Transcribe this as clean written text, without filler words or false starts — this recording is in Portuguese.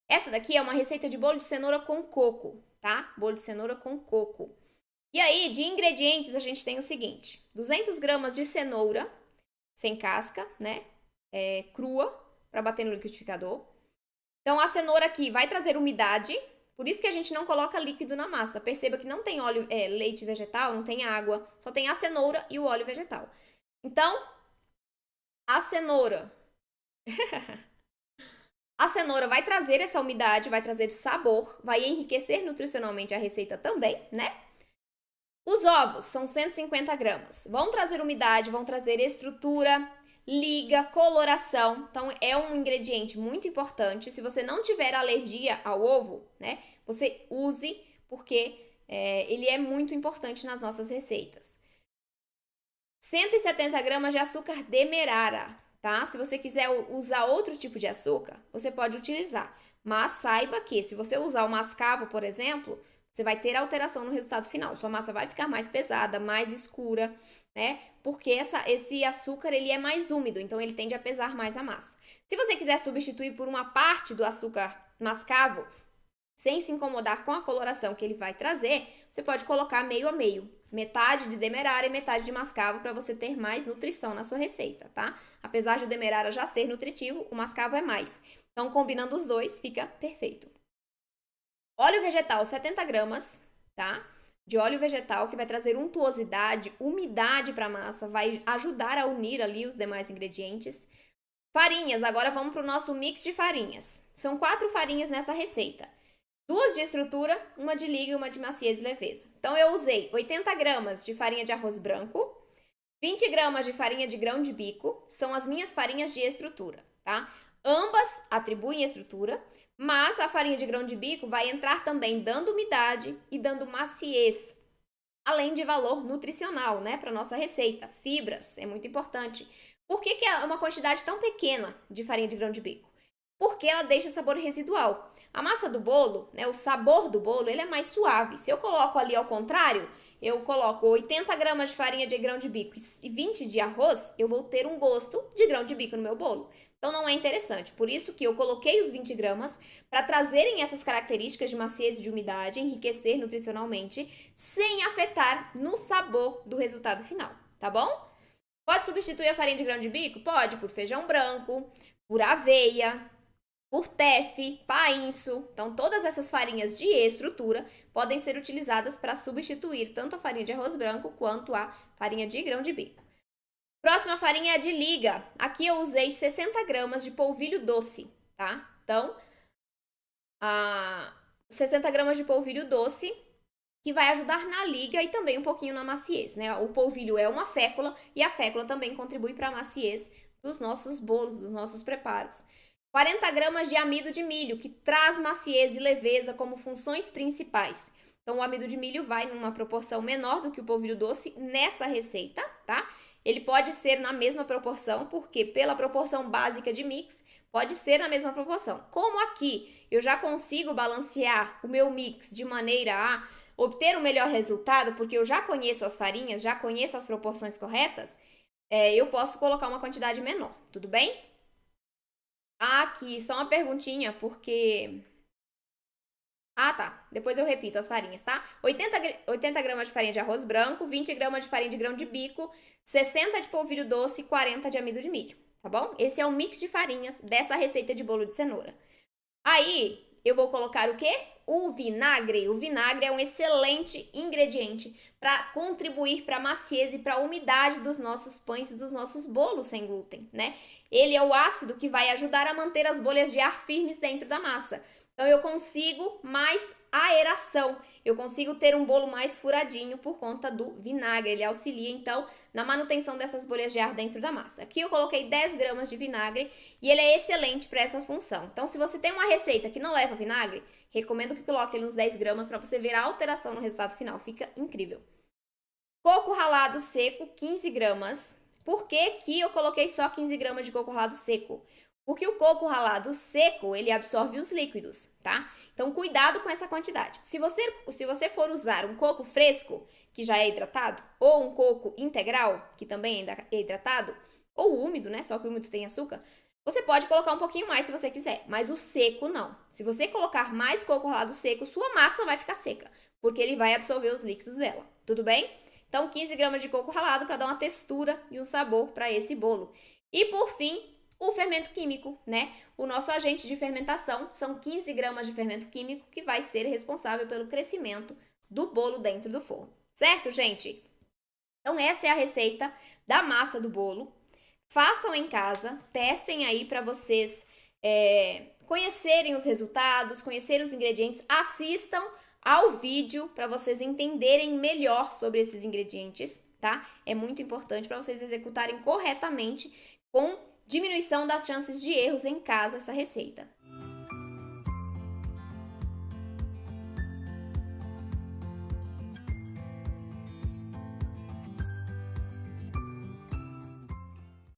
Essa daqui é uma receita de bolo de cenoura com coco, tá? Bolo de cenoura com coco. E aí, de ingredientes, a gente tem o seguinte: 200 gramas de cenoura, sem casca, né? Crua, para bater no liquidificador. Então, a cenoura aqui vai trazer umidade, por isso que a gente não coloca líquido na massa. Perceba que não tem óleo, leite vegetal, não tem água, só tem a cenoura e o óleo vegetal. Então, a cenoura. A cenoura vai trazer essa umidade, vai trazer sabor, vai enriquecer nutricionalmente a receita também, né? Os ovos são 150 gramas. Vão trazer umidade, vão trazer estrutura, liga, coloração. Então, é um ingrediente muito importante. Se você não tiver alergia ao ovo, né, você use, porque ele é muito importante nas nossas receitas. 170 gramas de açúcar demerara, tá? Se você quiser usar outro tipo de açúcar, você pode utilizar. Mas saiba que se você usar o mascavo, por exemplo, você vai ter alteração no resultado final. Sua massa vai ficar mais pesada, mais escura, né? Porque esse açúcar, ele é mais úmido, então ele tende a pesar mais a massa. Se você quiser substituir por uma parte do açúcar mascavo, sem se incomodar com a coloração que ele vai trazer, você pode colocar meio a meio. Metade de demerara e metade de mascavo para você ter mais nutrição na sua receita, tá? Apesar de o demerara já ser nutritivo, o mascavo é mais. Então, combinando os dois, fica perfeito. Óleo vegetal, 70 gramas, tá? De óleo vegetal, que vai trazer untuosidade, umidade para a massa, vai ajudar a unir ali os demais ingredientes. Farinhas, agora vamos para o nosso mix de farinhas. São 4 farinhas nessa receita. 2 de estrutura, uma de liga e uma de maciez e leveza. Então, eu usei 80 gramas de farinha de arroz branco, 20 gramas de farinha de grão de bico, são as minhas farinhas de estrutura, tá? Ambas atribuem estrutura, mas a farinha de grão de bico vai entrar também dando umidade e dando maciez, além de valor nutricional, né, para nossa receita. Fibras, é muito importante. Por que é uma quantidade tão pequena de farinha de grão de bico? Porque ela deixa sabor residual. A massa do bolo, né, o sabor do bolo, ele é mais suave. Se eu coloco ali ao contrário, eu coloco 80 gramas de farinha de grão de bico e 20 de arroz, eu vou ter um gosto de grão de bico no meu bolo. Então, não é interessante. Por isso que eu coloquei os 20 gramas para trazerem essas características de maciez e de umidade, enriquecer nutricionalmente, sem afetar no sabor do resultado final, tá bom? Pode substituir a farinha de grão de bico? Pode, por feijão branco, por aveia, por teff, painço. Então, todas essas farinhas de estrutura podem ser utilizadas para substituir tanto a farinha de arroz branco quanto a farinha de grão de bico. Próxima farinha é a de liga. Aqui eu usei 60 gramas de polvilho doce, tá? Então, 60 gramas de polvilho doce, que vai ajudar na liga e também um pouquinho na maciez, né? O polvilho é uma fécula e a fécula também contribui para a maciez dos nossos bolos, dos nossos preparos. 40 gramas de amido de milho, que traz maciez e leveza como funções principais. Então, o amido de milho vai numa proporção menor do que o polvilho doce nessa receita, tá? Ele pode ser na mesma proporção, porque pela proporção básica de mix, pode ser na mesma proporção. Como aqui eu já consigo balancear o meu mix de maneira a obter o melhor resultado, porque eu já conheço as farinhas, já conheço as proporções corretas, eu posso colocar uma quantidade menor, tudo bem? Aqui, só uma perguntinha, porque... tá. Depois eu repito as farinhas, tá? 80 gramas de farinha de arroz branco, 20 gramas de farinha de grão de bico, 60 de polvilho doce e 40 de amido de milho, tá bom? Esse é o mix de farinhas dessa receita de bolo de cenoura. Aí, eu vou colocar o quê? O vinagre. O vinagre é um excelente ingrediente para contribuir para a maciez e para a umidade dos nossos pães e dos nossos bolos sem glúten, né? Ele é o ácido que vai ajudar a manter as bolhas de ar firmes dentro da massa. Então, eu consigo mais aeração. Eu consigo ter um bolo mais furadinho por conta do vinagre. Ele auxilia, então, na manutenção dessas bolhas de ar dentro da massa. Aqui eu coloquei 10 gramas de vinagre e ele é excelente para essa função. Então, se você tem uma receita que não leva vinagre, recomendo que coloque ele uns 10 gramas para você ver a alteração no resultado final. Fica incrível. Coco ralado seco, 15 gramas. Por que que eu coloquei só 15 gramas de coco ralado seco? Porque o coco ralado seco, ele absorve os líquidos, tá? Então, cuidado com essa quantidade. Se você for usar um coco fresco, que já é hidratado, ou um coco integral, que também é hidratado, ou úmido, né? Só que o úmido tem açúcar. Você pode colocar um pouquinho mais se você quiser, mas o seco não. Se você colocar mais coco ralado seco, sua massa vai ficar seca, porque ele vai absorver os líquidos dela, tudo bem? Então, 15 gramas de coco ralado para dar uma textura e um sabor para esse bolo. E por fim, o fermento químico, né? O nosso agente de fermentação são 15 gramas de fermento químico que vai ser responsável pelo crescimento do bolo dentro do forno, certo, gente? Então, essa é a receita da massa do bolo. Façam em casa, testem aí para vocês conhecerem os resultados, conhecerem os ingredientes, assistam ao vídeo para vocês entenderem melhor sobre esses ingredientes, tá? É muito importante para vocês executarem corretamente com diminuição das chances de erros em casa essa receita.